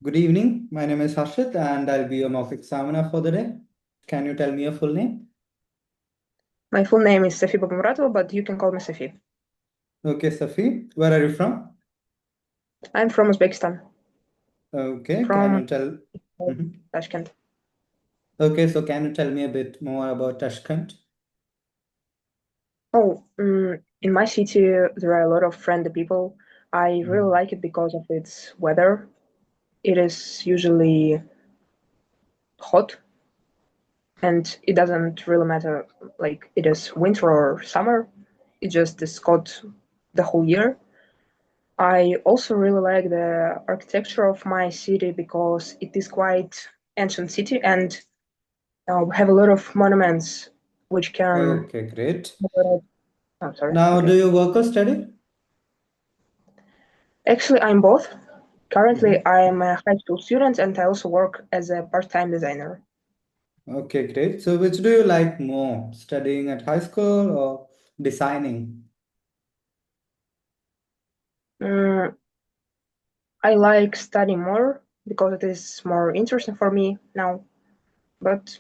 Good evening. My name is Harshit and I'll be your mock examiner for the day. Can you tell me your full name? My full name is Safi Babamuratova, but you can call me Safi. Okay, Safi. Where are you from? I'm from Uzbekistan, Okay, can from you tell? Mhm. Tashkent. Okay, so can you tell me a bit more about Tashkent? In my city, there are a lot of friendly people. I really Mhm. like it because of its weather. It is usually hot, and it doesn't really matter like it is winter or summer. It just is hot the whole year. I also really like the architecture of my city because it is quite ancient city and we have a lot of monuments which can. Okay, great. I'm sorry. Now, do Okay. you work or study? Actually, I'm both. Currently, Mhm. I'm a high school student and I also work as a part-time designer. Okay, great. So, which do you like more, studying at high school or designing? Mm, I like studying more because it is more interesting for me now. But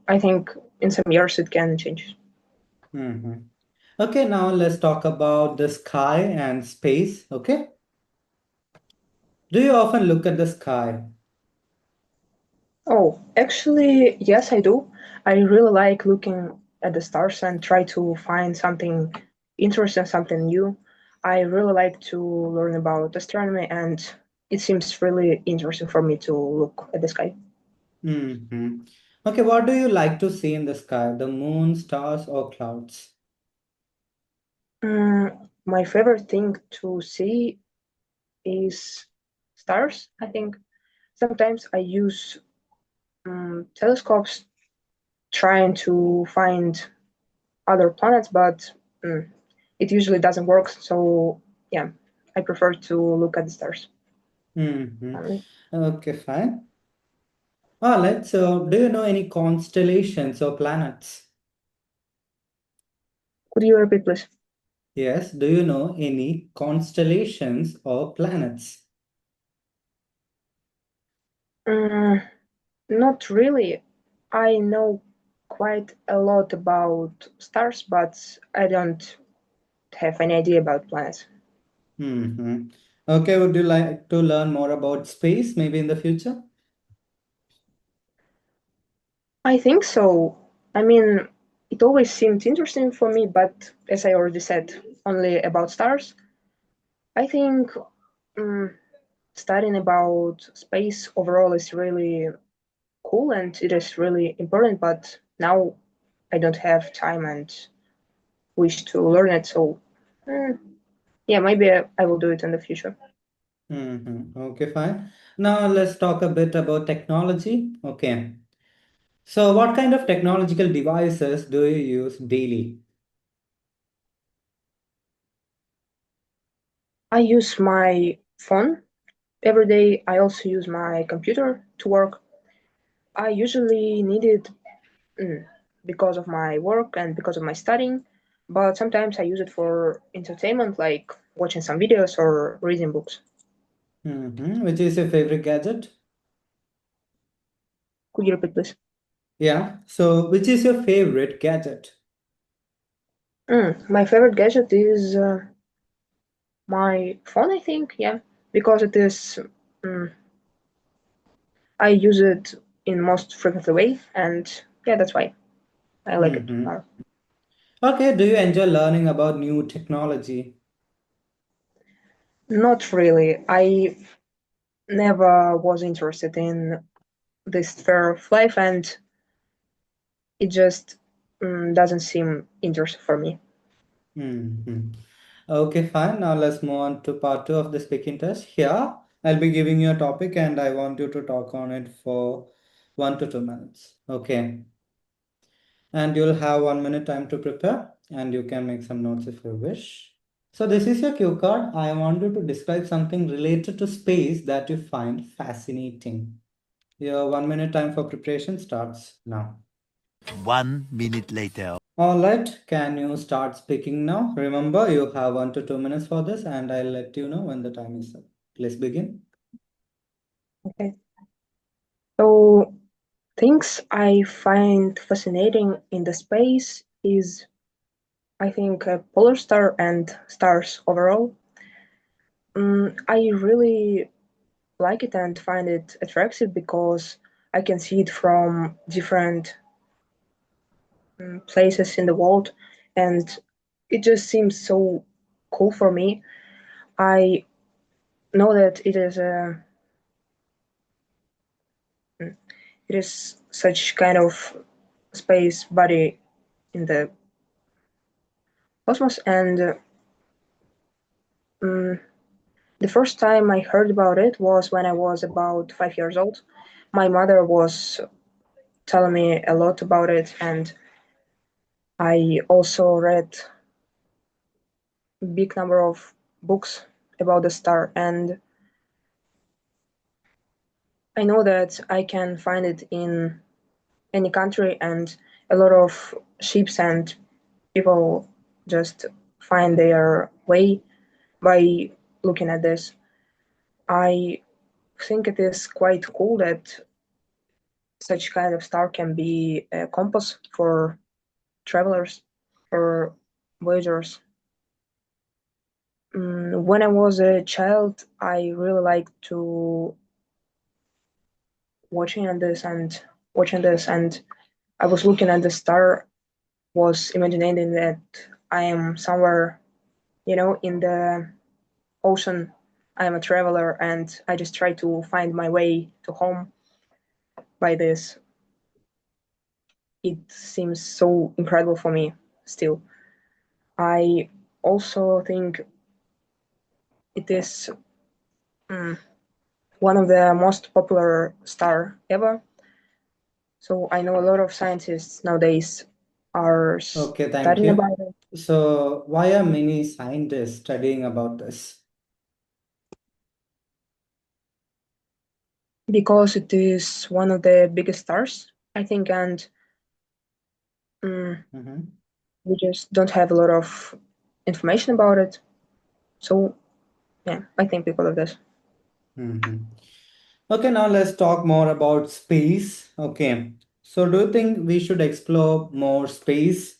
I think in some years it can change. Mhm. Okay, now let's talk about the sky and space. Okay. Do you often look at the sky? Oh, actually, yes, I do. I really like looking at the stars and try to find something interesting, something new. I really like to learn about astronomy, and it seems really interesting for me to look at the sky. Hmm. Okay, what do you like to see in the sky? The moon, stars, or clouds? My favorite thing to see is stars, I think. Sometimes I use telescopes trying to find other planets, but mm, it usually doesn't work. So yeah, I prefer to look at the stars. Hmm. Um, Okay, fine. All right, so do you know any constellations or planets? could you repeat, please? Yes, do you know any constellations or planets? Mm, Not really. I know quite a lot about stars, but I don't have any idea about planets. Hmm. Okay, would you like to learn more about space maybe in the future? I think so. I mean, it always seemed interesting for me, but as I already said, only about stars. I think um, studying about space overall is really cool and it is really important, but now I don't have time and wish to learn it. So, mm, yeah, maybe I will do it in the future. Okay, fine. Now let's talk a bit about technology. Okay. So what kind of technological devices do you use daily? I use my phone every day. I also use my computer to work. I usually need it mm, because of my work and because of my studying, but sometimes I use it for entertainment, like watching some videos or reading books. Which is your favorite gadget? Could you repeat, please? Yeah. So, which is your favorite gadget? My favorite gadget is my phone, I think, yeah, because it is, mm, I use it in most frequent way, and yeah, that's why I like it Mm-hmm. more. Okay. Do you enjoy learning about new technology? Not really. I never was interested in this sphere of life, and it just doesn't seem interesting for me. Mm-hmm. Okay, fine. Now let's move on to part two of the speaking test. Here, I'll be giving you a topic and I want you to talk on it for 1 to 2 minutes. Okay. And you'll have 1 minute time to prepare and you can make some notes if you wish. So this is your cue card. I want you to describe something related to space that you find fascinating. Your 1 minute time for preparation starts now. 1 minute later. All right, can you start speaking now? Remember, you have 1 to 2 minutes for this, and I'll let you know when the time is up. Please begin. Okay. So things I find fascinating in the space is, I think, polar star and stars overall. I really like it and find it attractive because I can see it from different places in the world, and it just seems so cool for me. I know that it is such kind of space body in the cosmos, and um, the first time I heard about it was when I was about 5 years old. My mother was telling me a lot about it, and I also read a big number of books about the star, and I know that I can find it in any country, and a lot of ships and people just find their way by looking at this. I think it is quite cool that such kind of star can be a compass for travelers, for voyagers. When I was a child, I really liked to watching at this and watching this, and I was looking at the star, was imagining that I am somewhere, in the ocean. I am a traveler, and I just try to find my way to home by this. It seems so incredible for me still. I also think it is um, one of the most popular star ever. So I know a lot of scientists nowadays are Okay, thank studying you. about it So, why are many scientists studying about this? because it is one of the biggest stars, I think, and um, Mm-hmm. we just don't have a lot of information about it. So yeah, I think because of this. Mm-hmm. Okay, now let's talk more about space. Okay, so do you think we should explore more space?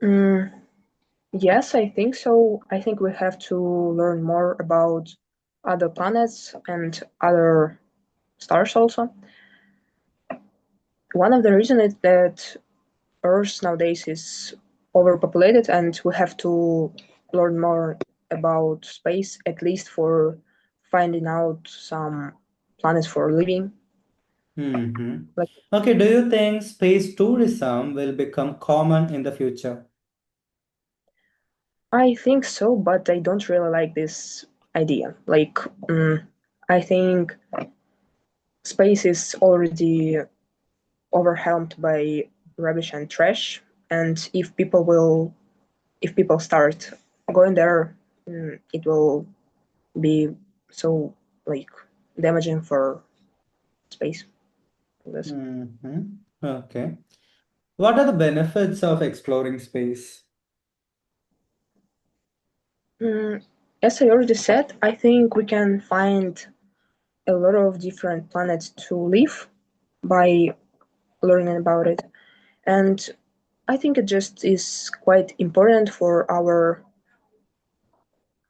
Mm, yes, I think so. I think we have to learn more about other planets and other stars also. One of the reasons is that Earth nowadays is overpopulated, and we have to learn more about space, at least for finding out some planets for living. Mm-hmm. Like, Okay, do you think space tourism will become common in the future? I think so, but I don't really like this idea. Like, I think space is already overwhelmed by rubbish and trash, and if people start going there, it will be so like damaging for space. This. Mm-hmm. Okay. What are the benefits of exploring space? As I already said, I think we can find a lot of different planets to live by learning about it, and I think it just is quite important for our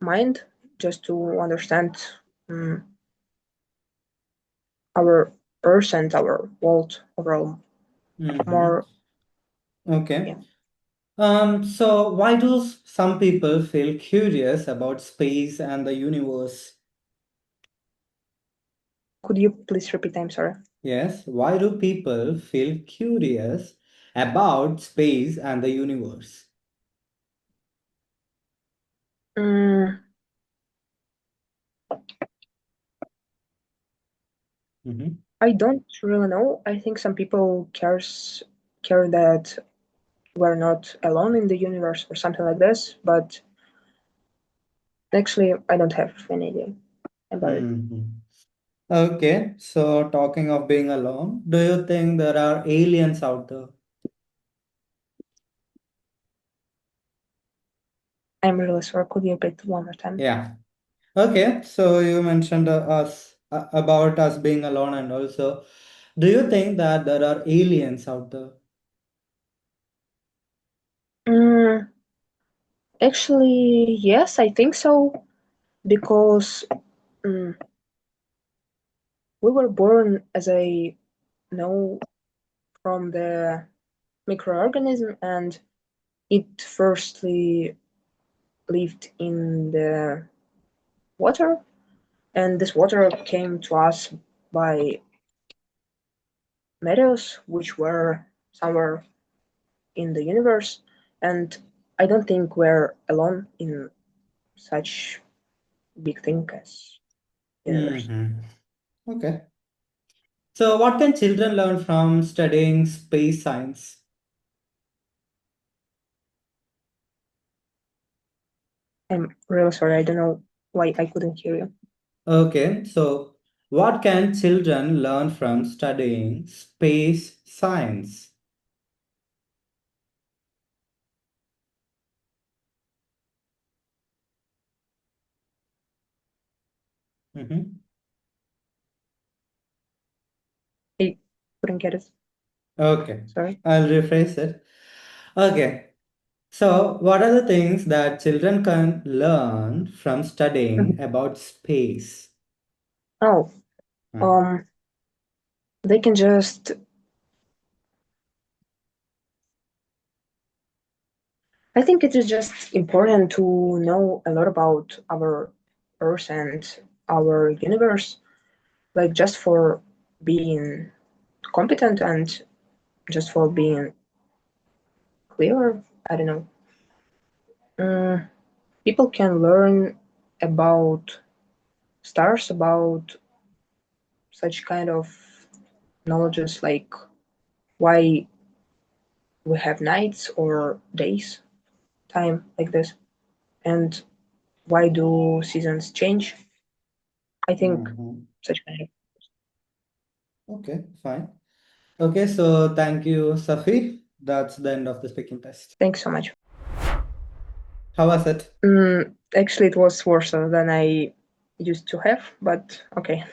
mind just to understand um, our Earth and our world overall Mm-hmm. more. Okay. Yeah. So why do some people feel curious about space and the universe? Could you please repeat? I'm sorry. Yes, why do people feel curious about space and the universe? Um, Mm-hmm. I don't really know. I think some people care that we're not alone in the universe or something like this, but actually, I don't have any idea about it. Mm-hmm. Okay, so talking of being alone, do you think there are aliens out there? I'm really sorry. Could you repeat one more time? Yeah. Okay, so you mentioned about us being alone, and also, do you think that there are aliens out there? Mm, Actually, yes, I think so, because mm, we were born, as I know, from the microorganism, and it firstly lived in the water, and this water came to us by meteors, which were somewhere in the universe, and I don't think we're alone in such big thing as universe. Mm-hmm. Okay. So, what can children learn from studying space science? I'm really sorry, I don't know why I couldn't hear you. Okay, so what can children learn from studying space science? Mm-hmm. I couldn't get it. Okay, Sorry. I'll rephrase it. Okay, so what are the things that children can learn from Mhm. studying about space? Oh, Uh, um, they can just. I think it is just important to know a lot about our Earth and our universe, like just for being competent and just for being clear. I don't know. Mm, People can learn about stars, about such kind of knowledges, like why we have nights or days, time like this, and why do seasons change. I think mhm. such kind of. Okay, fine. Okay, so thank you, Safi. That's the end of the speaking test. Thanks so much. How was it? Actually, it was worse than I used to have, but okay.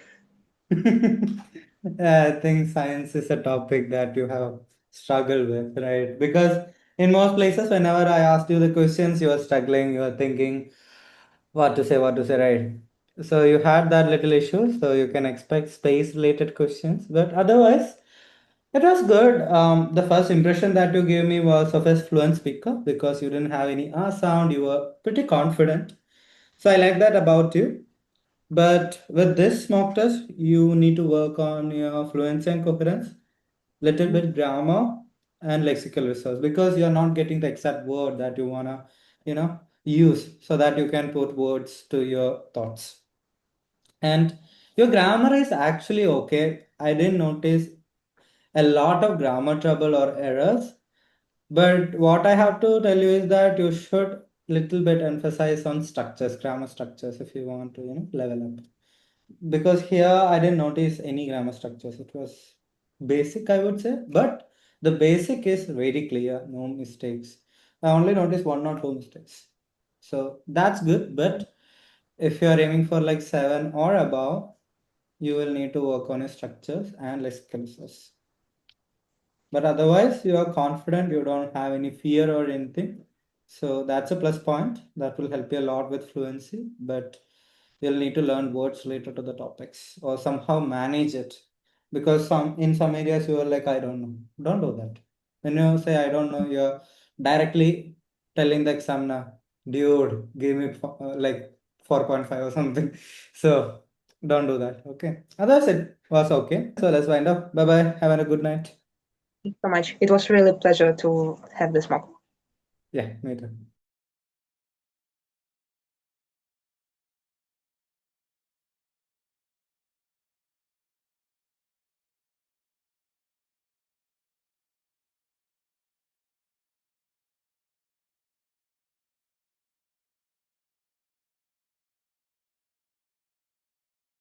I think science is a topic that you have struggled with, right? Because in most places, whenever I asked you the questions, you are struggling, you are thinking what to say, right? So you had that little issue, so you can expect space-related questions. But otherwise, it was good. The first impression that you gave me was of a fluent speaker because you didn't have any R sound. You were pretty confident. So I like that about you. But with this mock test, you need to work on your fluency and coherence, little bit grammar and lexical resource because you're not getting the exact word that you wanna, use so that you can put words to your thoughts. And your grammar is actually okay. I didn't notice a lot of grammar trouble or errors. But what I have to tell you is that you should little bit emphasize on structures, grammar structures, if you want to, level up. Because here I didn't notice any grammar structures. It was basic, I would say, but the basic is very clear, no mistakes. I only noticed one or two mistakes. So that's good. But if you are aiming for like seven or above, you will need to work on your structures and skills. But otherwise, you are confident, you don't have any fear or anything. So that's a plus point that will help you a lot with fluency. But you'll need to learn words related to the topics or somehow manage it. Because some areas you are like, I don't know. Don't do that. When you say I don't know, you're directly telling the examiner, dude, give me like 4.5 or something. So don't do that. Okay. Otherwise, it was okay. So let's wind up. Bye bye. Have a good night. Thanks so much. It was really a pleasure to have this mock. Yeah, me too.